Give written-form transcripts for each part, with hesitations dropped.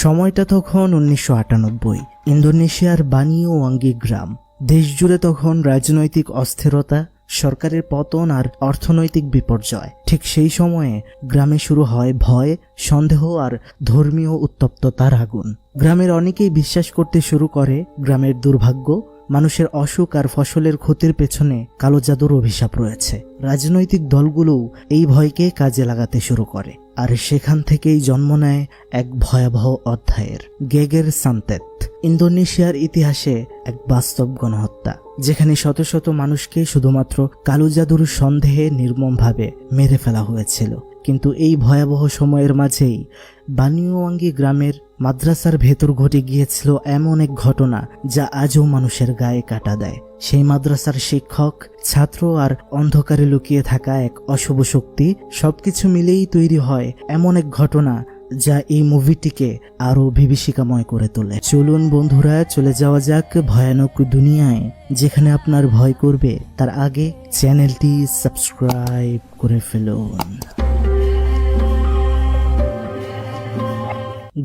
সময়টা তখন 1998। ইন্দোনেশিয়ার বানিয়াওয়াঙ্গি গ্রাম। দেশ জুড়ে তখন রাজনৈতিক অস্থিরতা, সরকারের পতন আর অর্থনৈতিক বিপর্যয়। ঠিক সেই সময়ে গ্রামে শুরু হয় ভয়, সন্দেহ আর ধর্মীয় উত্তপ্ততার আগুন। গ্রামের অনেকেই বিশ্বাস করতে শুরু করে গ্রামের দুর্ভাগ্য, মানুষের অসুখ আর ফসলের ক্ষতির পেছনে কালো জাদুর অভিশাপ রয়েছে। রাজনৈতিক দলগুলোও এই ভয়কে কাজে লাগাতে শুরু করে, আর সেখান থেকেই জন্ম নেয় এক ভয়াবহ অধ্যায়ের, গেগের সান্তেত। ইন্দোনেশিয়ার ইতিহাসে এক বাস্তব গণহত্যা, যেখানে শত শত মানুষকে শুধুমাত্র কালো জাদুর সন্দেহে নির্মমভাবে মেরে ফেলা হয়েছিল। কিন্তু এই ভয়াবহ সময়ের মাঝেই বানিয়াওয়াঙ্গি গ্রামের মাদ্রাসার ভেতর ঘটে গিয়েছিল এমন এক ঘটনা যা আজও মানুষের গায়ে কাটা দেয়। সেই মাদ্রাসার শিক্ষক, ছাত্র আর অন্ধকারে লুকিয়ে থাকা এক অশুভ শক্তি, সবকিছু মিলেই তৈরি হয় এমন এক ঘটনা যা এই মুভিটিকে আরো বিভীষিকাময় করে তোলে। চলুন বন্ধুরা, চলে যাওয়া যাক ভয়ানক দুনিয়ায়, যেখানে আপনার ভয় করবে তার আগে চ্যানেলটি সাবস্ক্রাইব করে ফেলুন।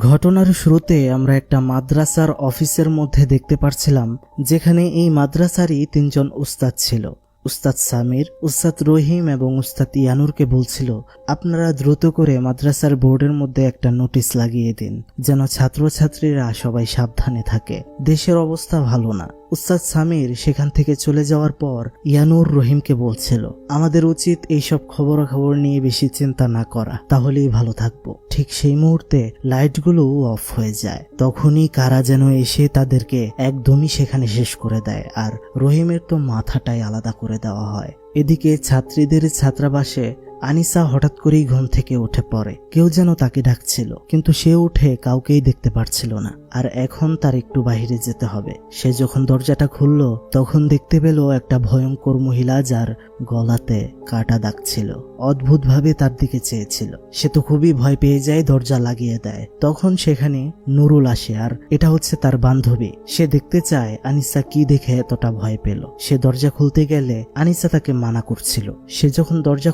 ঘটনার শুরুতে আমরা একটা মাদ্রাসার অফিসের মধ্যে দেখতে পারছিলাম, যেখানে এই মাদ্রাসারই তিনজন উস্তাদ ছিল। উস্তাদ সামির, উস্তাদ রহিম এবং উস্তাদ ইয়ানুরকে বলছিল, আপনারা দ্রুত করে মাদ্রাসার বোর্ডের মধ্যে একটা নোটিশ লাগিয়ে দিন, যেন ছাত্রছাত্রীরা সবাই সাবধানে থাকে। দেশের অবস্থা ভালো না। উস্তাদ সামির সেখান থেকে চলে যাওয়ার পর ইয়ানুর রহিমকে বলছিল, আমাদের উচিত এইসব খবরাখবর নিয়ে বেশি চিন্তা না করা, তাহলেই ভালো থাকবো। ঠিক সেই মুহূর্তে লাইটগুলো অফ হয়ে যায়। তখনই কারা যেন এসে তাদেরকে একদমই সেখানে শেষ করে দেয়, আর রহিমের তো মাথাটাই আলাদা করে দেওয়া হয়। এদিকে ছাত্রীদের ছাত্রাবাসে আনিসা হঠাৎ করেই ঘুম থেকে উঠে পড়ে। কেউ যেন তাকে ডাকছিল, কিন্তু সে উঠে কাউকেই দেখতে পারছিল না। আর এখন তার একটু বাইরে যেতে হবে। সে যখন দরজাটা খুলল, তখন দেখতে পেল একটা ভয়ঙ্কর মহিলা, যার গলাতে কাটা দাগ ছিল। অদ্ভুতভাবে তার দিকে চেয়েছিল। সে তো খুবই ভয় পেয়ে যায়, দরজা লাগিয়ে দেয়। তখন সেখানে নুরুল আসে, আর এটা হচ্ছে তার বান্ধবী। সে দেখতে চায় আনিসা কি দেখে এতটা ভয় পেল। সে দরজা খুলতে গেলে আনিসা তাকে মানা করছিল। সে যখন দরজা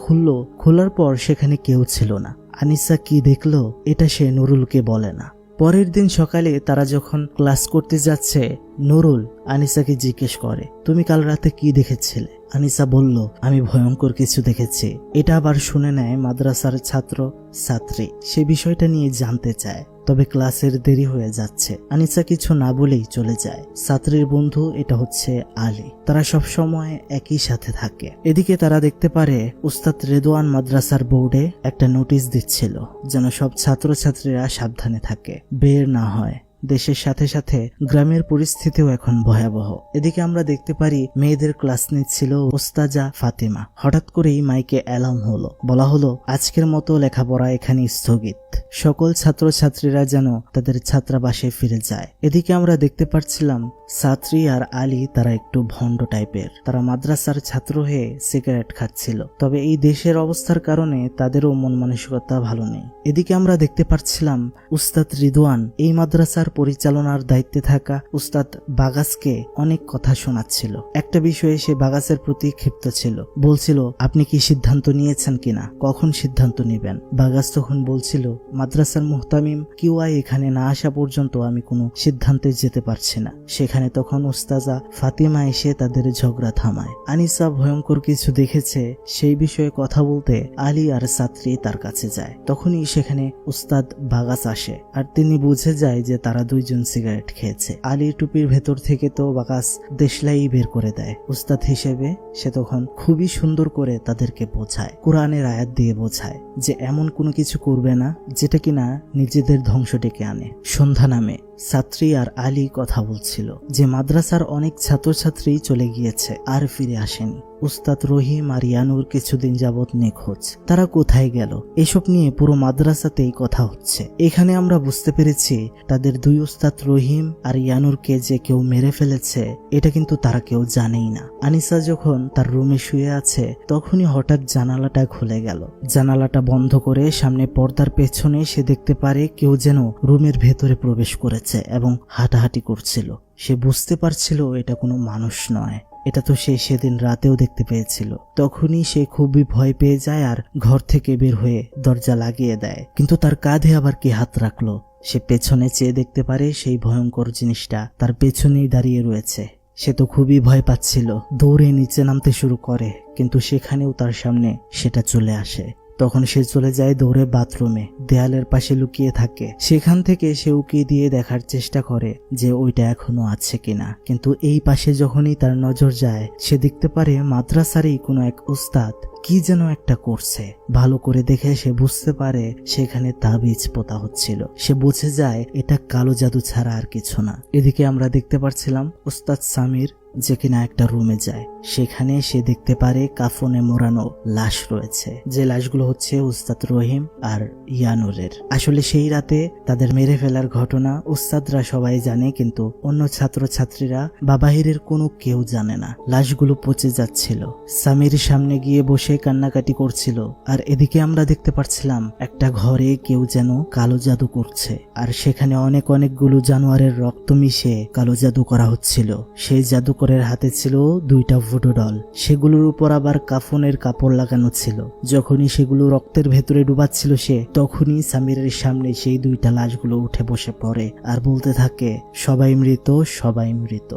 খোলার পর সেখানে কেউ ছিল না। আনিসা কি দেখলো এটা সে নুরুলকে বলে না। পরের দিন সকালে তারা যখন ক্লাস করতে যাচ্ছে, নুরুল আনিসাকে জিজ্ঞেস করে, তুমি কাল রাতে কি দেখেছিলে? আনিসা বলল, আমি ভয়ঙ্কর কিছু দেখেছি। এটা আবার শুনে নেয় মাদ্রাসার ছাত্র ছাত্রী। সে বিষয়টা নিয়ে জানতে চায়, তবে ক্লাসের দেরি হয়ে যাচ্ছে। আনিসা কিছু না বলেই চলে যায়। ছাত্রীর বন্ধু এটা হচ্ছে আলী। তারা সব সময় একই সাথে থাকে। এদিকে তারা দেখতে পারে উস্তাদ রেদওয়ান মাদ্রাসার বোর্ডে একটা নোটিশ দিচ্ছিল, যেন সব ছাত্রছাত্রীরা সাবধানে থাকে, বের না হয়। দেশের সাথে সাথে গ্রামের পরিস্থিতিও এখন ভয়াবহ। এদিকে আমরা দেখতে পারি মেয়েদের ক্লাস নিচ্ছিল ওস্তাজা ফাতিমা। হঠাৎ করেই মাইকে অ্যালার্ম হলো, বলা হলো আজকের মতো লেখাপড়া এখানে স্থগিত। সকল ছাত্রছাত্রীরা যেন তাদের ছাত্রাবাসে ফিরে যায়। এদিকে আমরা দেখতে পাচ্ছিলাম ছাত্রী আর আলী তারা একটু ভণ্ড টাইপের। তারা মাদ্রাসার ছাত্র হয়ে সিগারেট খাচ্ছিল, তবে এই দেশের অবস্থার কারণে তাদেরও মন মানসিকতা ভালো নেই। এদিকে আমরা দেখতে পাচ্ছিলাম উস্তাদ রিদওয়ান এই মাদ্রাসার পরিচালনার দায়িত্বে থাকা উস্তাদ বাগাসকে অনেক কথা শোনাচ্ছিল। একটা বিষয়ে সে বাগাসের প্রতি ক্ষিপ্ত ছিল, বলছিল, আপনি কি সিদ্ধান্ত নিয়েছেন কিনা, কখন সিদ্ধান্ত নেবেন? বাগাস তখন বলছিল, মাদ্রাসার মুহতামিম কিউআই এখানে না আসা পর্যন্ত আমি কোনো সিদ্ধান্তে যেতে পারছি না। সেখানে তখন উস্তাজা ফাতিমা এসে তাদের ঝগড়া থামায়। আনিসা ভয়ঙ্কর কিছু দেখেছে সেই বিষয়ে কথা বলতে আলী আর ছাত্রী তার কাছে যায়। তখনই সেখানে উস্তাদ বাগাস আসে, আর তিনি বুঝে যায় যে তারা দুইজন সিগারেট খেয়েছে। আলীর টুপির ভেতর থেকে তো বাগাস দেশলাই বের করে দেয়। উস্তাদ হিসেবে সে তখন খুবই সুন্দর করে তাদেরকে বোঝায়, কোরআনের আয়াত দিয়ে বোঝায় যে এমন কোনো কিছু করবে না যেটা কিনা নিজেদের ধ্বংস ডেকে আনে। সন্ধ্যা নামে ছাত্রী আর আলী কথা বলছিল যে মাদ্রাসার অনেক ছাত্রছাত্রী চলে গিয়েছে, আর ফিরে আসেনি। উস্তাদ রহিম আর ইয়ানুর কিছুদিন যাবৎ নিখোঁজ। তারা কোথায় গেল এসব নিয়ে পুরো মাদ্রাসাতেই কথা হচ্ছে। এখানে আমরা বুঝতে পেরেছি তাদের দুই উস্তাদ রহিম আর ইয়ানুরকে যে কেউ মেরে ফেলেছে এটা কিন্তু তারা কেউ জানেই না। আনিসা যখন তার রুমে শুয়ে আছে, তখনই হঠাৎ জানালাটা খুলে গেল। জানালাটা বন্ধ করে সামনে পর্দার পেছনে সে দেখতে পারে কেউ যেন রুমের ভেতরে প্রবেশ করেছে এবং হাঁটাহাঁটি করছিল। সে বুঝতে পারছিল এটা কোনো মানুষ নয়, এটা তো সে সেদিন রাতেও দেখতে পেয়েছিল। তখনই সে খুবই ভয় পেয়ে যায় আর ঘর থেকে বের হয়ে দরজা লাগিয়ে দেয়। কিন্তু তার কাঁধে আবার কি হাত রাখলো? সে পেছনে চেয়ে দেখতে পারে সেই ভয়ঙ্কর জিনিসটা তার পেছনেই দাঁড়িয়ে রয়েছে। সে তো খুবই ভয় পাচ্ছিল, দৌড়ে নিচে নামতে শুরু করে, কিন্তু সেখানেও তার সামনে সেটা চলে আসে। তখন সে চলে যায় দৌড়ে বাথরুমে, দেয়ালের পাশে লুকিয়ে থাকে। সেখান থেকে সে উকি দিয়ে দেখার চেষ্টা করে যে ওইটা এখনো আছে কিনা। কিন্তু এই পাশে যখনই তার নজর যায়, সে দেখতে পারে মাদ্রাসারই কোনো এক উস্তাদ কি যেন একটা করছে। ভালো করে দেখে সে বুঝতে পারে সেখানে তাবিজ পোতা হচ্ছিল। সে বুঝে যায় এটা কালো জাদু ছাড়া আর কিছু না। এদিকে আমরা দেখতে পাচ্ছিলাম উস্তাদ সামির যে কিনা একটা রুমে যায়। সেখানে সে দেখতে পারে কাফনে মোড়ানো লাশ রয়েছে, যে লাশগুলো হচ্ছে উস্তাদ রহিম আর ইয়ানুরের। আসলে সেই রাতে তাদের মেরে ফেলার ঘটনা উস্তাদরা সবাই জানে, কিন্তু অন্য ছাত্রছাত্রীরা বা বাহিরের কোনো কেউ জানে না। লাশগুলো পচে যাচ্ছিল, সামির সামনে গিয়ে বসে কান্নাকাটি করছিল। আর এদিকে আমরা দেখতে পাচ্ছিলাম একটা ঘরে কেউ যেন কালো জাদু করছে, আর সেখানে অনেকগুলো জানোয়ারের রক্ত মিশে কালো জাদু করা হচ্ছিল। সেই জাদুকরের হাতে ছিল 2টা ভুডু ডল, সেগুলোর উপর আবার কাফনের কাপড় লাগানো ছিল। যখনই সেগুলো রক্তের ভেতরে ডুবাচ্ছিল সে, তখনই সামিরের সামনে সেই 2টা লাশগুলো উঠে বসে পড়ে আর বলতে থাকে, সবাই মৃত, সবাই মৃত।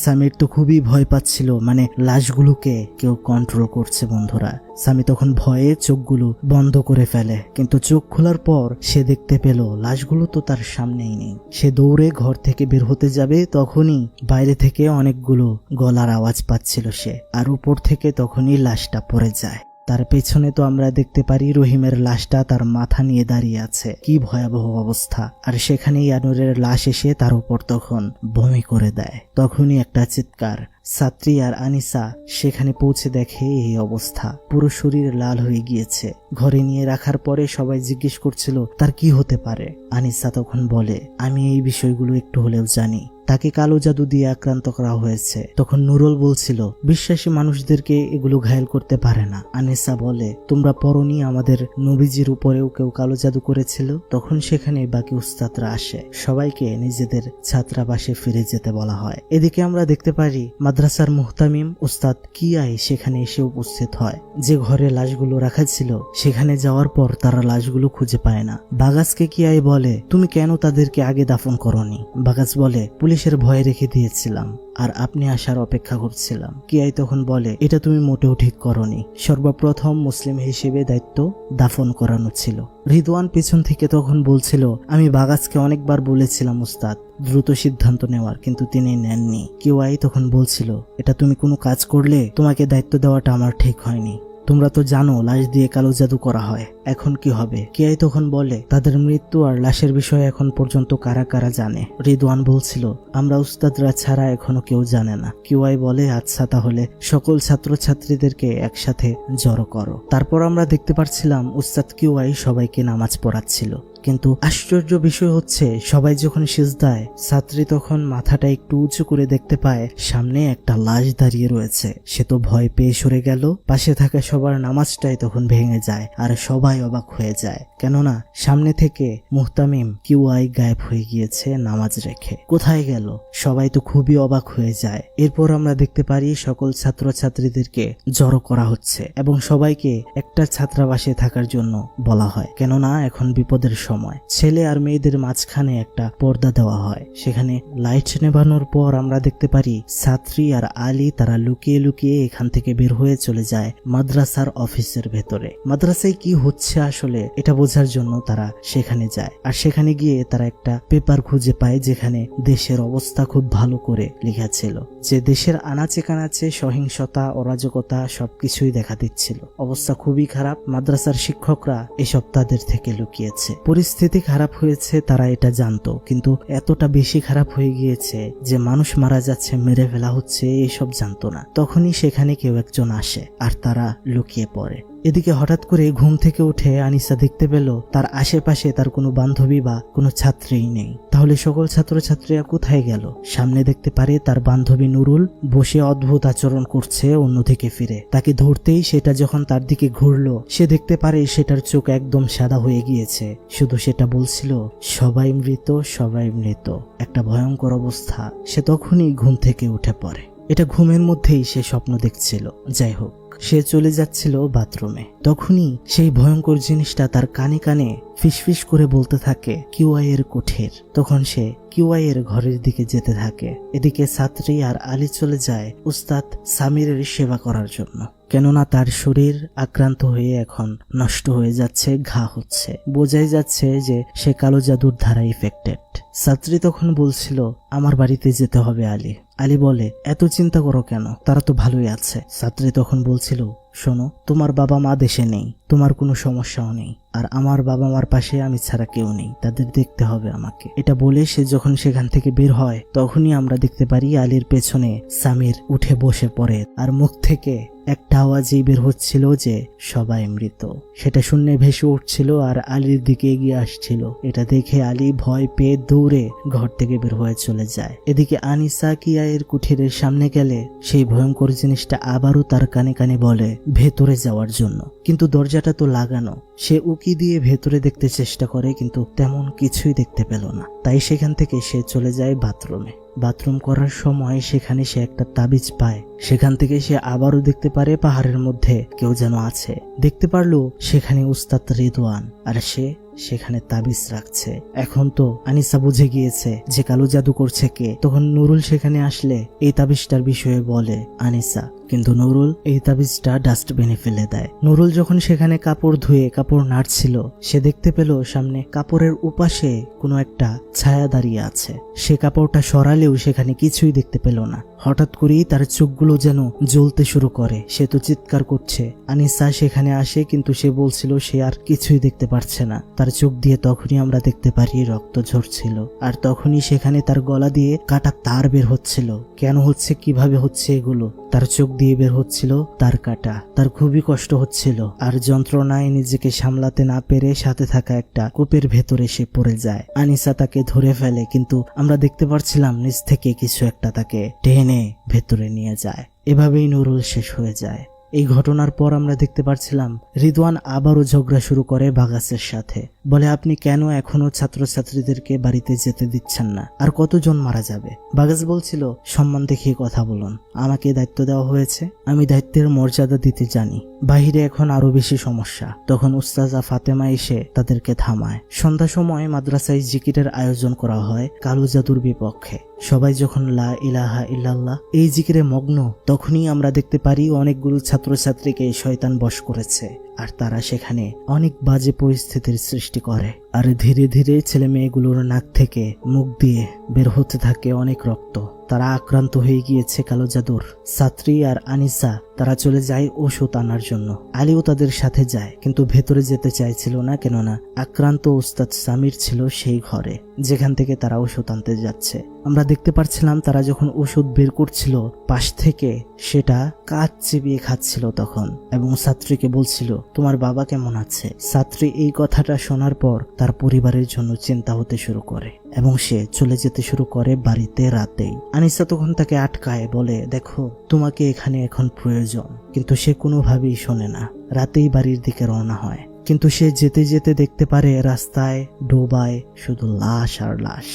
সামির তো খুবই ভয় পাচ্ছিল, মানে লাশগুলোকে কেউ কন্ট্রোল করছে বন্ধুরা। সামি তখন ভয়ে চোখগুলো বন্ধ করে ফেলে, কিন্তু চোখ খোলার পর সে দেখতে পেল লাশগুলো তো তার সামনেই নেই। সে দৌড়ে ঘর থেকে বের হতে যাবে, তখনই বাইরে থেকে অনেকগুলো গলার আওয়াজ পাচ্ছিল সে, আর উপর থেকে তখনই লাশটা পড়ে যায়। তার পেছনে তো আমরা দেখতে পারি রহিমের লাশটা তার মাথা নিয়ে দাঁড়িয়ে আছে। কি ভয়াবহ অবস্থা! আর সেখানে ইয়ানুরের লাশ এসে তার উপর তখন বমি করে দেয়। তখনই একটা চিৎকার। ছাত্রী আর আনিসা সেখানে পৌঁছে দেখে এই অবস্থা, পুরো শরীর লাল হয়ে গিয়েছে। ঘরে নিয়ে রাখার পরে সবাই জিজ্ঞেস করছিল তার কি হতে পারে। আনিসা তখন বলে, আমি এই বিষয়গুলো একটু হলেও জানি, তাকে কালো জাদু দিয়ে আক্রান্ত করা হয়েছে। তখন নুরুল বলছিল, বিশ্বাসী মানুষদেরকে এগুলো ঘায়েল করতে পারে না। আনিসা বলে, তোমরা পরনি আমাদের নবীজির উপরেও কেউ কালো জাদু করেছিল? তখন সেখানে বাকি উস্তাদরা আসে, সবাইকে নিজেদের ছাত্রাবাসে ফিরে যেতে বলা হয়। এদিকে আমরা দেখতে পারি মাদ্রাসার মুহতামিম উস্তাদ কিয়াই সেখানে এসে উপস্থিত হয়। যে ঘরে লাশগুলো রাখা ছিল সেখানে যাওয়ার পর তারা লাশগুলো খুঁজে পায় না। বাগাসকে কিয়াই বলে, তুমি কেন তাদেরকে আগে দাফন করনি? বাগাস বলে, পুলিশের ভয়ে রেখে দিয়েছিলাম, আর আপনি আসার অপেক্ষা করছিলাম। কিয়াই তখন বলে, এটা তুমি মোটেও ঠিক করনি। সর্বপ্রথম মুসলিম হিসেবে দায়িত্ব দাফন করানো ছিল। রিদওয়ান পেছন থেকে তখন বলছিল, আমি বাগাসকে অনেকবার বলেছিলাম উস্তাদ দ্রুত সিদ্ধান্ত নেওয়ার, কিন্তু তিনি নেননি। কিয়াই তখন বলছিল, এটা তুমি কোনো কাজ করলে তোমাকে দায়িত্ব দেওয়াটা আমার ঠিক হয়নি। তোমরা তো জানো লাশ দিয়ে কালো জাদু করা হয়, এখন কি হবে? কিয়াই তখন বলে, তাদের মৃত্যু আর লাশের বিষয়ে এখন পর্যন্ত কারা কারা জানে? রিদওয়ান বলছিল, আমরা উস্তাদরা ছাড়া এখনো কেউ জানে না। কিয়াই বলে, আচ্ছা তাহলে সকল ছাত্রছাত্রীদেরকে একসাথে জড়ো করো। তারপর আমরা দেখতে পাচ্ছিলাম উস্তাদ কিয়াই সবাইকে নামাজ পড়াচ্ছিল। কিন্তু আশ্চর্য বিষয় হচ্ছে, সবাই যখন সিজদায়, ছাত্রী তখন মাথাটা একটু উঁচু করে দেখতে পায় সামনে একটা লাশ দাঁড়িয়ে রয়েছে। সে তো ভয় পেয়ে সরে গেল। পাশে থাকা সবার নামাজটাই তখন ভেঙে যায়, আর সবাই অবাক হয়ে যায়, কেননা সামনে থেকে মুহতামিম কিয়াই গায়েব হয়ে গিয়েছে নামাজ রেখে। কোথায় গেল? সবাই তো খুবই অবাক হয়ে যায়। এরপর আমরা দেখতে পারি সকল ছাত্রছাত্রীদেরকে জড়ো করা হচ্ছে এবং সবাইকে একটা ছাত্রাবাসে থাকার জন্য বলা হয়, কেননা এখন বিপদের সময়। ছেলে আর মেয়েদের মাঝখানে একটা পর্দা দেওয়া হয়। সেখানে লাইট নেভানোর পর আমরা দেখতে পারি ছাত্রী আর আলী তারা লুকিয়ে লুকিয়ে এখান থেকে বের হয়ে চলে যায় মাদ্রাসার অফিসের ভেতরে। মাদ্রাসায় কি হচ্ছে আসলে এটা বোঝার জন্য তারা সেখানে যায়। আর সেখানে গিয়ে তারা একটা পেপার খুঁজে পায় যেখানে দেশের অবস্থা খুব ভালো করে লেখা ছিল, যে দেশের আনাচে কানাচে সহিংসতা অরাজকতা সবকিছুই দেখা দিচ্ছিল। অবস্থা খুবই খারাপ। মাদ্রাসার শিক্ষকরা এসব তাদের থেকে লুকিয়েছে। পরিস্থিতি খারাপ হয়েছে তারা এটা জানতো, কিন্তু এতটা বেশি খারাপ হয়ে গিয়েছে যে মানুষ মারা যাচ্ছে, মেরে ফেলা হচ্ছে, এসব জানতো না। তখনই সেখানে কেউ একজন আসে আর তারা লুকিয়ে পড়ে। এদিকে হঠাৎ করে ঘুম থেকে উঠে আনিসা দেখতে পেল তার আশেপাশে তার কোনো বান্ধবী বা কোনো ছাত্রীই নেই। তাহলে সকল ছাত্রছাত্রীরা কোথায় গেল? সামনে দেখতে পারে তার বান্ধবী নুরুল বসে অদ্ভুত আচরণ করছে অন্যদিকে ফিরে। তাকে ধরতেই সেটা যখন তার দিকে ঘুরলো, সে দেখতে পারে সেটার চোখ একদম সাদা হয়ে গিয়েছে। শুধু সেটা বলছিল, সবাই মৃত, সবাই মৃত। একটা ভয়ঙ্কর অবস্থা। সে তখনই ঘুম থেকে উঠে পড়ে। এটা ঘুমের মধ্যেই সে স্বপ্ন দেখছিল। যাই হোক, সে চলে যাচ্ছিল বাথরুমে, তখনই সেই ভয়ঙ্কর জিনিসটা তার কানে কানে ফিসফিস করে বলতে থাকে কিউআই এর কুঠির। তখন সে কিউআই এর ঘরের দিকে যেতে থাকে। এদিকে ছাত্রী আর আলী চলে যায় উস্তাদ সামিরের সেবা করার জন্য, কেননা তার শরীর আক্রান্ত হয়ে এখন নষ্ট হয়ে যাচ্ছে, ঘা হচ্ছে, বোঝাই যাচ্ছে যে সে কালো জাদুর দ্বারা ইফেক্টেড। ছাত্রী তখন বলছিল আমার বাড়িতে যেতে হবে আলী। আলী বলে এত চিন্তা করো কেন, তারা তো ভালোই আছে। ছাত্রী তখন বলছিল শোনো, তোমার বাবা মা দেশে নেই, তোমার কোনো সমস্যাও নেই, আর আমার বাবা মার পাশে আমি ছাড়া কেউ নেই, তাদের দেখতে হবে আমাকে। এটা বলে সে যখন সেখান থেকে বের হয় তখনই আমরা দেখতে পারি আলীর পেছনে সামির উঠে বসে পড়ে, আর মুখ থেকে একটা আওয়াজই বের হচ্ছিল যে সবাই মৃত। সেটা শুনে ভেসে উঠছিল আর আলীর দিকে এগিয়ে আসছিল। এটা দেখে আলী ভয় পেয়ে দৌড়ে ঘর থেকে বের হয়ে চলে যায়। এদিকে আনিসা কিয়ায়ের কুঠিরের সামনে গেলে সেই ভয়ঙ্কর জিনিসটা আবারও তার কানে কানে বলে ভেতরে যাওয়ার জন্য, কিন্তু দরজাটা তো লাগানো। সে উকি দিয়ে ভেতরে দেখতে চেষ্টা করে কিন্তু তেমন কিছুই দেখতে পেল না। তাই সেখান থেকে সে চলে যায় বাথরুমে। বাথরুম করার সময় সেখানে সে একটা তাবিজ পায়। সেখান থেকে সে আবারও দেখতে পারে পাহাড়ের মধ্যে কেউ যেন আছে। দেখতে পারলো সেখানে উস্তাদ রিদওয়ান, আর সে সেখানে তাবিজ রাখছে। এখন তো আনিসা বুঝে গিয়েছে যে কালো জাদু করছে কে। তখন নুরুল সেখানে আসলে এই তাবিজটার বিষয়ে বলে আনিসা, কিন্তু নুরুল এই তাবিজটা ডাস্টবিনে ফেলে দেয়। নুরুল যখন সেখানে কাপড় ধুয়ে কাপড় নাড়ছিল, সে দেখতে পেল সামনে কাপড়ের উপাশে কোনো একটা ছায়া দাঁড়িয়ে আছে। সে কাপড়টা সরালেও সেখানে কিছুই দেখতে পেল না। হঠাৎ করেই তার চোখগুলো যেন জ্বলতে শুরু করে। সে তো চিৎকার করছে। আনিসা সেখানে আসে, কিন্তু সে বলছিল সে আর কিছুই দেখতে পারছে না। তার চোখ দিয়ে তখনই আমরা দেখতে পারি রক্ত ঝরছিল, আর তখনই সেখানে তার গলা দিয়ে কাটা তার বের হচ্ছিল। কেন হচ্ছে, কিভাবে হচ্ছে এগুলো? তার চোখ দিয়ে বের হচ্ছিল তার কাটা। তার খুবই কষ্ট হচ্ছিল, আর যন্ত্রণায় নিজেকে সামলাতে না পেরে সাথে থাকা একটা কূপের ভেতরে সে পড়ে যায়। আনিসা তাকে ধরে ফেলে, কিন্তু আমরা দেখতে পাচ্ছিলাম নিচ থেকে কিছু একটা তাকে টেনে ভেতরে নিয়ে যায়। এভাবেই নুরুল শেষ হয়ে যায়। এই ঘটনার পর আমরা দেখতে পাচ্ছিলাম রিদওয়ান আবারও ঝগড়া শুরু করে বাগাসের সাথে। বলে আপনি কেন এখনো ছাত্রছাত্রীদেরকে বাড়িতে যেতে দিচ্ছেন না? আর কতজন মারা যাবে? বাগাস বলছিল সম্মান দেখিয়ে কথা বলুন, আমাকে দায়িত্ব দেওয়া হয়েছে, আমি দায়িত্বের মর্যাদা দিতে জানি। বাহিরে এখন আরো বেশি সমস্যা। তখন উস্তাজা ফাতেমা এসে তাদেরকে থামায়। সন্ধ্যা সময় মাদ্রাসায় জিকিরের আয়োজন করা হয় কালো জাদুর বিপক্ষে। সবাই যখন লা ইলাহা ইল্লাল্লাহ এই জিকিরে মগ্ন, তখনই আমরা দেখতে পারি অনেকগুলো ছাত্রছাত্রীকে শয়তান বশ করেছে, আর তারা সেখানে অনেক বাজে পরিস্থিতির সৃষ্টি করে। আর ধীরে ধীরে ছেলে মেয়েগুলোর নাক থেকে মুখ দিয়ে বের হতে থাকে অনেক রক্ত। তারা আক্রান্ত হয়ে গিয়েছে কালো জাদুর। ছাত্রী আর আনিসা তারা চলে যায় ওষুধ আনার জন্য। আলীও তাদের সাথে যায়, কিন্তু ভেতরে যেতে চাইছিল না, কেননা আক্রান্ত উস্তাদ সামির ছিল সেই ঘরে যেখান থেকে তারা ওষুধ আনতে যাচ্ছে। আমরা দেখতে পাচ্ছিলাম তারা যখন ওষুধ বের করছিল, পাশ থেকে সেটা কাঁচ চিবিয়ে খাচ্ছিল তখন, এবং ছাত্রীকে বলছিল তোমার বাবা কেমন আছে? ছাত্রী এই কথাটা শোনার পর তার পরিবারের জন্য চিন্তা হতে শুরু করে, এবং সে চলে যেতে শুরু করে বাড়িতে রাতেই। আনিসা তখন তাকে আটকায়, বলে দেখো তোমাকে এখানে এখন প্রয়োজন, কিন্তু সে কোনোভাবেই শোনে না। রাতেই বাড়ির দিকে রওনা হয়, কিন্তু সে যেতে যেতে দেখতে পারে রাস্তায় ডোবায় শুধু লাশ আর লাশ।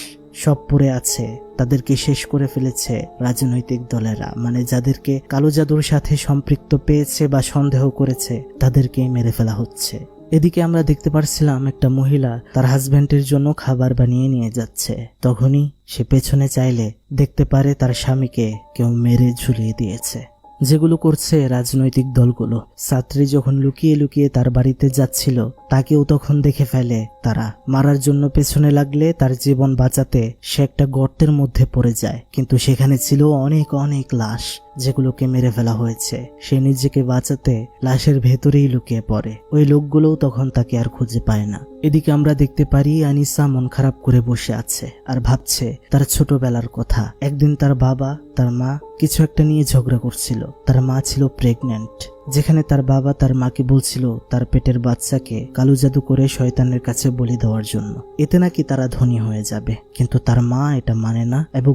সব পড়ে আছে। তাদেরকে শেষ করে ফেলেছে রাজনৈতিক দলেরা, মানে যাদেরকে কালো জাদুর সাথে সম্পৃক্ত পেয়েছে বা সন্দেহ করেছে তাদেরকেই মেরে ফেলা হচ্ছে। এদিকে আমরা দেখতে পারছিলাম একটা মহিলা তার হাজবেন্ডের জন্য খাবার বানিয়ে নিয়ে যাচ্ছে। তখনই সে পেছনে চাইলে দেখতে পারে তার স্বামীকে কেউ মেরে ঝুলিয়ে দিয়েছে। যেগুলো করছে রাজনৈতিক দলগুলো। ছাত্রী যখন লুকিয়ে লুকিয়ে তার বাড়িতে যাচ্ছিল, তাকেও তখন দেখে ফেলে তারা। মারার জন্য পেছনে লাগলে তার জীবন বাঁচাতে সে একটা গর্তের মধ্যে পড়ে যায়, কিন্তু সেখানে ছিল অনেক অনেক লাশ যেগুলোকে মেরে ফেলা হয়েছে। সে নিজেকে বাঁচাতে লাশের ভেতরেই লুকিয়ে পড়ে। ওই লোকগুলোও তখন তাকে আর খুঁজে পায় না। এদিকে আমরা দেখতে পারি আনিসা মন খারাপ করে বসে আছে আর ভাবছে তার ছোটবেলার কথা। একদিন তার বাবা তার মা কিছু একটা নিয়ে ঝগড়া করছিল। তার মা ছিল প্রেগন্যান্ট, যেখানে তার বাবা তার মাকে বলছিল তার পেটের বাচ্চাকে কালো জাদু করে শয়তানের কাছে বলি দেওয়ার জন্য, এতে নাকি তারা ধনী হয়ে যাবে। কিন্তু তার মা এটা মানে না এবং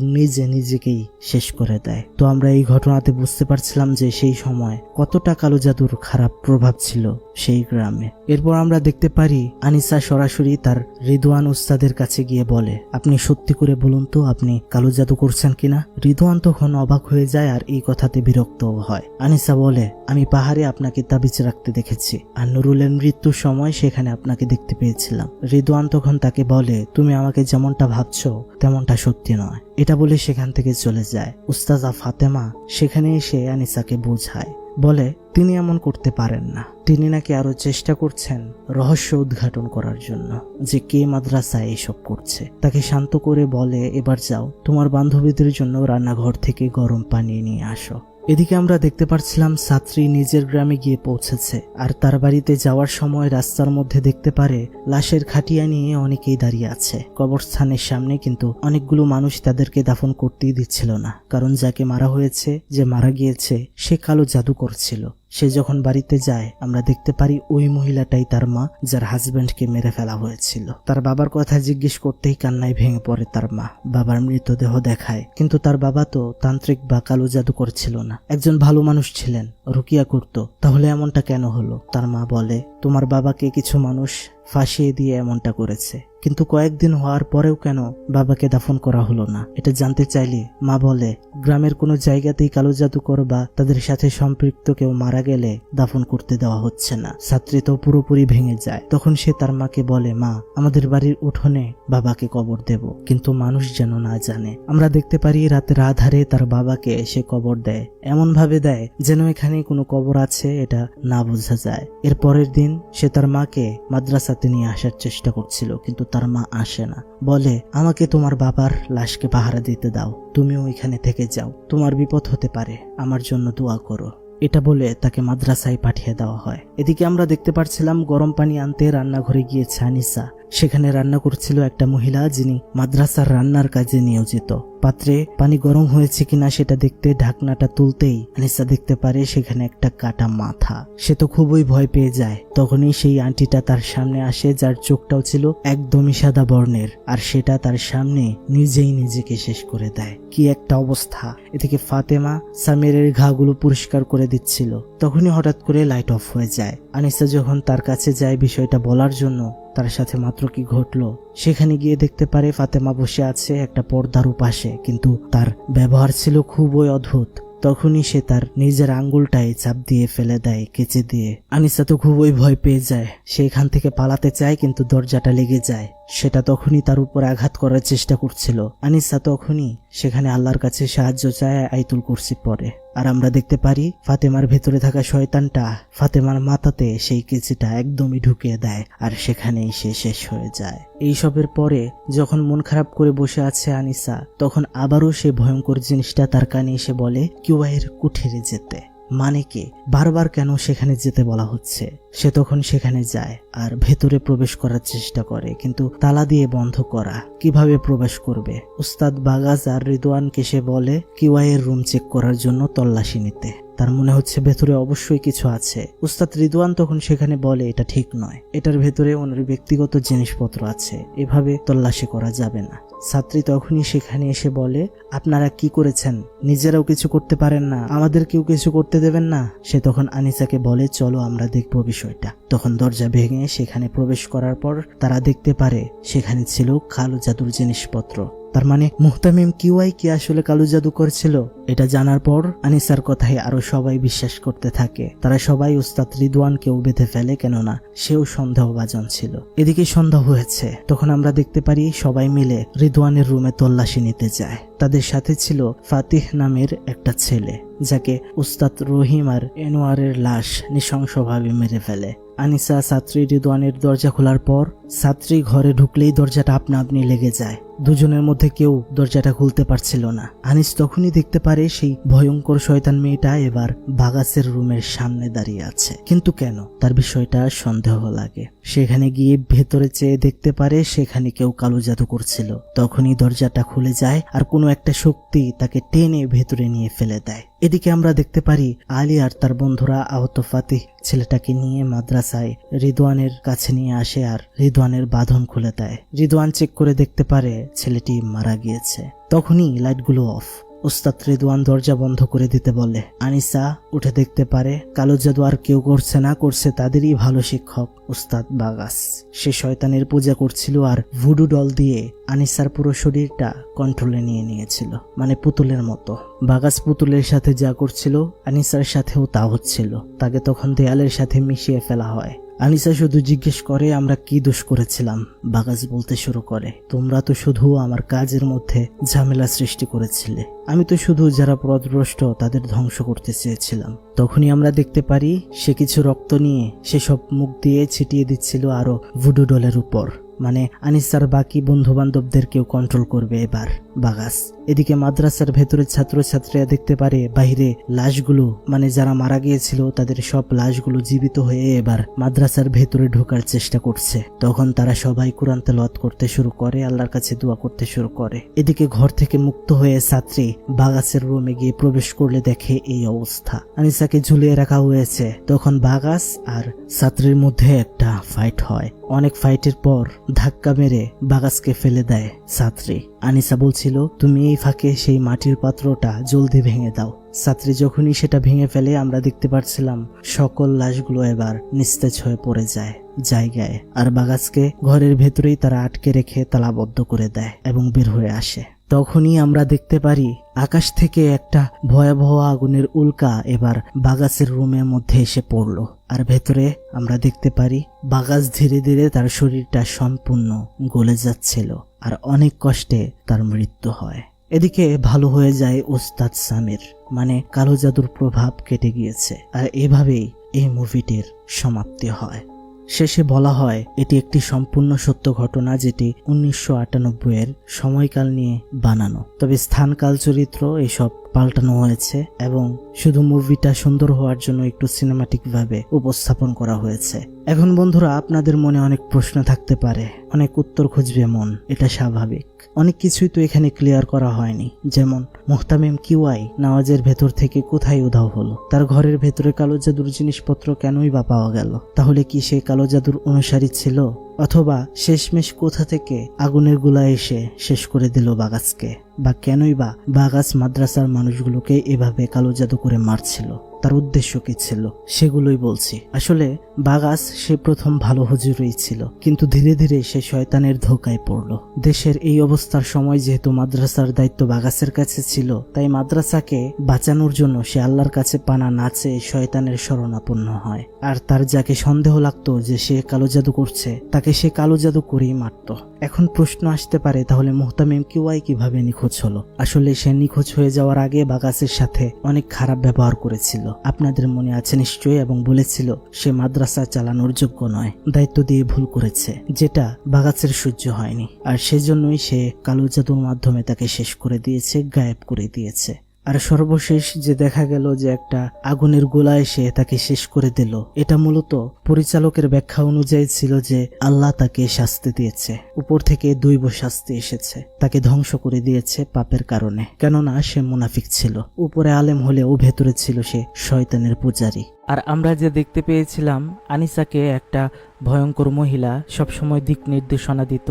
নিজেকেই শেষ করে দেয়। তো আমরা এই ঘটনাতে বুঝতে পারছিলাম যে সেই সময় কতটা কালো জাদুর খারাপ প্রভাব ছিল সেই গ্রামে। এরপর আমরা দেখতে পারি আনিসা সরাসরি তার রিদওয়ান উস্তাদের কাছে গিয়ে বলে, আপনি সত্যি করে বলুন তো আপনি কালো জাদু করছেন কিনা। রিদওয়ান তখন অবাক হয়ে যায় আর এই কথাতে বিরক্তও হয়। আনিসা বলে, আমি পাহাড়ে আপনাকে তাবিজ রাখতে দেখেছি আর নুরুলের মৃত্যুর সময় সেখানে আপনাকে দেখতে পেয়েছিলাম। রিদওয়ান তখন তাকে বলে, তুমি আমাকে যেমনটা ভাবছো তেমনটা সত্যি নয়। এটা বলে সেখান থেকে চলে যায়। উস্তাজা ফাতেমা সেখানে এসে আনিসাকে বোঝায়, বলে তিনি এমন করতে পারেন না। তিনি নাকি আরো চেষ্টা করছেন রহস্য উদ্ঘাটন করার জন্য যে কে মাদ্রাসায় এসব করছে। তাকে শান্ত করে বলে, এবার যাও তোমার বান্ধবীদের জন্য রান্নাঘর থেকে গরম পানি নিয়ে আসো। এদিকে আমরা দেখতে পাচ্ছিলাম ছাত্রী নিজের গ্রামে গিয়ে পৌঁছেছে আর তার বাড়িতে যাওয়ার সময় রাস্তার মধ্যে দেখতে পারে লাশের খাটিয়া নিয়ে অনেকেই দাঁড়িয়ে আছে কবরস্থানের সামনে, কিন্তু অনেকগুলো মানুষ তাদেরকে দাফন করতেই দিচ্ছিল না, কারণ যাকে মারা হয়েছে, যে মারা গিয়েছে, সে কালো জাদু করছিল। সে যখন বাড়িতে যায় আমরা দেখতে পারি ওই মহিলাটাই তার মা, যার হাজবেন্ডকে মেরে ফেলা হয়েছিল। তার বাবার কথা জিজ্ঞেস করতেই কান্নায় ভেঙে পড়ে তার মা। বাবার মৃতদেহ দেখায়, কিন্তু তার বাবা তো তান্ত্রিক বা কালো জাদু করছিল না, একজন ভালো মানুষ ছিলেন, রুকিয়া করত। তাহলে এমনটা কেন হলো? তার মা বলে, তোমার বাবাকে কিছু মানুষ ফাঁসিয়ে দিয়ে এমনটা করেছে, কিন্তু কয়েকদিন হওয়ার পরেও কেন বাবাকে দাফন করা হলো না এটা জানতে চাইলে মা বলে, গ্রামের কোনো জায়গাতেই কালো জাদুকর বা তাদের সাথে সম্পৃক্ত কেউ মারা গেলে দাফন করতে দেওয়া হচ্ছে না। ছাত্রী তো পুরোপুরি ভেঙে যায়। তখন সে তার মাকে বলে, মা আমাদের বাড়ির উঠোনে বাবাকে কবর দেব, কিন্তু মানুষ যেন না জানে। আমরা দেখতে পারি রাতের আধারে তার বাবাকে সে কবর দেয়, এমন ভাবে দেয় যেন এখানে কোনো কবর আছে এটা না বোঝা যায়। এর পরের দিন সে তার মাকে মাদ্রাসাতে নিয়ে আসার চেষ্টা করছিল, কিন্তু তার মা আসে না। বলে, আমাকে তোমার বাবার লাশকে পাহারা দিতে দাও, তুমিও এখানে থেকে যাও, তোমার বিপদ হতে পারে, আমার জন্য দোয়া করো। এটা বলে তাকে মাদ্রাসায় পাঠিয়ে দেওয়া হয়। এদিকে আমরা দেখতে পাচ্ছিলাম গরম পানি আনতে রান্নাঘরে গিয়েছে আনিসা। সেখানে রান্না করছিল একটা মহিলা যিনি মাদ্রাসার রান্নার কাজে নিয়োজিত। পাত্রে পানি গরম হয়েছে কিনা সেটা দেখতে ঢাকনাটা তুলতেই আনিসা দেখতে পারে সেখানে একটা কাটা মাথা। সে তো খুবই ভয় পেয়ে যায়। তখনই সেই আন্টিটা তার সামনে আসে, যার চোখটাও ছিল একদমই সাদা বর্ণের, আর সেটা তার সামনে নিজেই নিজেকে শেষ করে দেয়। কি একটা অবস্থা! এদিকে ফাতেমা সামিরের ঘাগুলো পরিষ্কার করে দিচ্ছিল, তখনই হঠাৎ করে লাইট অফ হয়ে যায়। আনিসা যখন তার কাছে যায় বিষয়টা বলার জন্য, তার সাথে মাত্র কি ঘটলো, সেখানে গিয়ে দেখতে পারে ফাতেমা বসে আছে একটা পর্দার উপাসে, কিন্তু তার ব্যবহার ছিল খুবই অদ্ভুত। তখনই সে তার নিজের আঙ্গুলটাই চাপ দিয়ে ফেলে দেয় কেচে দিয়ে। আনিসা তো খুবই ভয় পেয়ে যায়। সে এখান থেকে পালাতে চায়, কিন্তু দরজাটা লেগে যায়। সেটা তখনই তার উপর আঘাত করার চেষ্টা করছিল। আনিসা তখনই সেখানে আল্লাহর কাছে সাহায্য চায়, আয়াতুল কুরসি পড়ে। আর আমরা দেখতে পারি ফাতেমার ভেতরে থাকা শয়তানটা ফাতেমার মাথাতে সেই কেচিটা একদমই ঢুকিয়ে দেয়, আর সেখানেই সে শেষ হয়ে যায়। এইসবের পরে যখন মন খারাপ করে বসে আছে আনিসা, তখন আবারও সে ভয়ঙ্কর জিনিসটা তার কানে এসে বলে, কিউয়াইয়ের কুঠিরে যেতে। মানে কি, বারবার কেন সেখানে যেতে বলা হচ্ছে? সে তখন সেখানে যায় আর ভেতরে প্রবেশ করার চেষ্টা করে, কিন্তু তালা দিয়ে বন্ধ করা। কিভাবে প্রবেশ করবে? উস্তাদ বাগাজ আর রিদওয়ানকে সে বলে কিউয়াইয়ের রুম চেক করার জন্য তল্লাশি নিতে। তার মনে হচ্ছে ভেতরে অবশ্যই কিছু আছে। উস্তাদ রিদওয়ান তখন সেখানে বলে, এটা ঠিক নয়, এটার ভেতরে ওনার ব্যক্তিগত জিনিসপত্র আছে, এভাবে তল্লাশি করা যাবে না। ছাত্রী তখনই সেখানে এসে বলে, আপনারা কি করেছেন? নিজেরাও কিছু করতে পারেন না, আমাদেরকেও কিছু করতে দেবেন না? সে তখন আনিসাকে বলে, চলো আমরা দেখবো বিষয়টা। তখন দরজা ভেঙে সেখানে প্রবেশ করার পর তারা দেখতে পারে সেখানে ছিল কালো জাদুর জিনিসপত্র। তার মানে মুহতামিম কিউয়াই কি আসলে কালো জাদু করছিল? এটা জানার পর আনিসার কথায় আরো সবাই বিশ্বাস করতে থাকে। তারা সবাই উস্তাদ রিদওয়ানকেও বেঁধে ফেলে, কেননা সেও সন্দেহভাজন ছিল। এদিকে সন্ধ্যা হয়েছে, তখন আমরা দেখতে পারি সবাই মিলে রিদওয়ানের রুমে তল্লাশি নিতে যায়। তাদের সাথে ছিল ফাতিহ নামের একটা ছেলে, যাকে উস্তাদ রহিম আর এনোয়ারের লাশ নৃশংসভাবে মেরে ফেলে। আনিসা ছাত্রী রিদওয়ানের দরজা খোলার পর ছাত্রী ঘরে ঢুকলেই দরজাটা আপনা আপনি লেগে যায়। দুজনের মধ্যে কেউ দরজাটা খুলতে পারছিল না। আনিস তখনই দেখতে পারে সেই ভয়ঙ্কর শয়তান মেয়েটা এবার বাগাসের রুমের সামনে দাঁড়িয়ে আছে। কিন্তু কেন? তার বিষয়টা সন্দেহ লাগে। সেখানে গিয়ে ভেতরে চেয়ে দেখতে পারে সেখানে কেউ কালো জাদু করছিল। তখনই দরজাটা খুলে যায় আর কোনো একটা শক্তি তাকে টেনে ভেতরে নিয়ে ফেলে দেয়। এদিকে আমরা দেখতে পারি আলী আর তার বন্ধুরা আহত ফাতিহ ছেলেটাকে নিয়ে মাদ্রাসায় রিদওয়ানের কাছে নিয়ে আসে আর রিদওয়ানের বাঁধন খুলে দেয়। রিদওয়ান চেক করে দেখতে পারে ছেলেটি মারা গিয়েছে। তখনই লাইটগুলো অফ। উস্তাদ রিদওয়ান দরজা বন্ধ করে দিতে বলে। আনিসা উঠে দেখতে পারে কালো জাদু আর কেউ করছে না, করছে তাদেরই ভালো শিক্ষক উস্তাদ বাগাস। সে শয়তানের পূজা করছিল আর ভুডু ডল দিয়ে আনিসার পুরো শরীরটা কন্ট্রোলে নিয়ে নিয়েছিল, মানে পুতুলের মতো। বাগাস পুতুলের সাথে যা করছিল আনিসার সাথেও তা হচ্ছিল। তাকে তখন দেয়ালের সাথে মিশিয়ে ফেলা হয়। আনিসা শুধু জিজ্ঞেস করে আমরা কি দোষ করেছিলাম। বাগাস বলতে শুরু করে তোমরা তো শুধু আমার কাজের মধ্যে ঝামেলা সৃষ্টি করেছিলে, আমি তো শুধু যারা পথভ্রষ্ট তাদের ধ্বংস করতে চেয়েছিলাম। তখনই আমরা দেখতে পারি সে কিছু রক্ত নিয়ে সেসব মুখ দিয়ে ছিটিয়ে দিচ্ছিল আরো ভুডু ডলের উপর, মানে আনিসার বাকি বন্ধু বান্ধবদেরকেও কন্ট্রোল করবে এবার বাগাস। এদিকে মাদ্রাসার ভেতরে ছাত্রছাত্রীরা দেখতে পারে বাইরে লাশগুলো, মানে যারা মারা গিয়েছিল তাদের সব লাশগুলো জীবিত হয়ে এবার মাদ্রাসার ভেতরে ঢোকার চেষ্টা করছে। তখন তারা সবাই কুরআন তেলাওয়াত করতে শুরু করে, আল্লাহর কাছে দোয়া করতে শুরু করে। এদিকে ঘর থেকে মুক্ত হয়ে ছাত্রী বাগাসের রুমে গিয়ে প্রবেশ করলে দেখে এই অবস্থা, আনিসাকে ঝুলিয়ে রাখা হয়েছে। তখন বাগাস আর ছাত্রীর মধ্যে একটা ফাইট হয়। অনেক ফাইটের পর ধাক্কা মেরে বাগাসকে ফেলে দেয় ছাত্রী। আনিসা বলছিল তুমি এই ফাঁকে সেই মাটির পাত্রটা জলদি ভেঙে দাও। ছাত্রী যখনই সেটা ভেঙে ফেলে আমরা দেখতে পাচ্ছিলাম সকল লাশগুলো এবার নিস্তেজ হয়ে পড়ে যায় জায়গায়, আর বাগাসকে ঘরের ভেতরেই তারা আটকে রেখে তালাবদ্ধ করে দেয় এবং বের হয়ে আসে। তখনই আমরা দেখতে পারি আকাশ থেকে একটা ভয়াবহ আগুনের উল্কা এবার বাগাসের রুমের মধ্যে এসে পড়ল, আর ভেতরে আমরা দেখতে পারি বাগাস ধীরে ধীরে তার শরীরটা সম্পূর্ণ গলে যাচ্ছিল আর অনেক কষ্টে তার মৃত্যু হয়। এদিকে ভালো হয়ে যায় উস্তাদ সামির, মানে কালো জাদুর প্রভাব কেটে গিয়েছে। আর এভাবেই এই মুভিটির সমাপ্তি হয়। শেষে বলা হয় এটি একটি সম্পূর্ণ সত্য ঘটনা, যেটি 1998 এর সময়কাল নিয়ে বানানো, তবে স্থানকাল চরিত্র এসব পাল্টানো হয়েছে এবং শুধু মুভিটা সুন্দর হওয়ার জন্য একটু সিনেমাটিক ভাবে উপস্থাপন করা হয়েছে। এখন বন্ধুরা আপনাদের মনে অনেক প্রশ্ন থাকতে পারে, অনেক উত্তর খুঁজবে মন, এটা স্বাভাবিক। অনেক কিছুই তো এখানে ক্লিয়ার করা হয়নি, যেমন মুহতামিম কিওয়াই নামাজের ভেতর থেকে কোথায় উধাও হলো, তার ঘরের ভেতরে কালো জাদুর জিনিসপত্র কেনই বা পাওয়া গেল, তাহলে কি সে কালো জাদুর অনুসারী ছিল, অথবা শেষমেশ কোথা থেকে আগুনের গোলা এসে শেষ করে দিল বাগাসকে, বা কেনই বা বাগাস মাদ্রাসার মানুষগুলোকে এভাবে কালো জাদু করে মারছিল, তার উদ্দেশ্য কি ছিল, সেগুলোই বলছি। আসলে বাগাস সে প্রথম ভালো হুজুরই ছিল, কিন্তু ধীরে ধীরে সে শয়তানের ধোকায় পড়ল। দেশের এই অবস্থার সময় যেহেতু মাদ্রাসার দায়িত্ব বাগাসের কাছে ছিল, তাই মাদ্রাসাকে বাঁচানোর জন্য সে আল্লাহর কাছে পানা না চেয়ে শয়তানের শরণাপন্ন হয়। আর তার যাকে সন্দেহ লাগতো যে সে কালো জাদু করছে, তাকে সে কালো জাদু করেই মারত। এখন প্রশ্ন আসতে পারে তাহলে মুহতামিম কিওয়াই কিভাবে নিখোঁজ হলো? আসলে সে নিখোঁজ হয়ে যাওয়ার আগে বাগাসের সাথে অনেক খারাপ ব্যবহার করেছিল, আপনাদের মনে আছে নিশ্চয়ই, এবং বলেছিল সে মাদ্রাসা চালানোর যোগ্য নয়, দায়িত্ব দিয়ে ভুল করেছে, যেটা বাগাসের সহ্য হয়নি। আর সেজন্যই সে কালো জাদুর মাধ্যমে তাকে শেষ করে দিয়েছে, গায়েব করে দিয়েছে। আর সর্বশেষ যে দেখা গেল যে একটা আগুনের গোলা এসে তাকে শেষ করে দিল, এটা মূলত পরিচালকের ব্যাখ্যা অনুযায়ী ছিল যে আল্লাহ তাকে শাস্তি দিয়েছে, উপর থেকে দৈব শাস্তি এসেছে, তাকে ধ্বংস করে দিয়েছে পাপের কারণে, কেননা সে মুনাফিক ছিল। উপরে আলেম হলেও ভেতরে ছিল সে শয়তানের পূজারী। আর আমরা যে দেখতে পেয়েছিলাম আনিসাকে একটা ভয়ঙ্কর মহিলা সবসময় দিক নির্দেশনা দিত,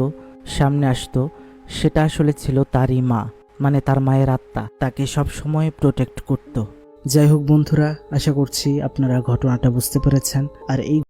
সামনে আসতো, সেটা আসলে ছিল তারই মা, মানে তার মায়ের আত্মা তাকে সব সময় প্রোটেক্ট করত। যাই হোক বন্ধুরা, আশা করছি আপনারা ঘটনাটা বুঝতে পেরেছেন। আর এই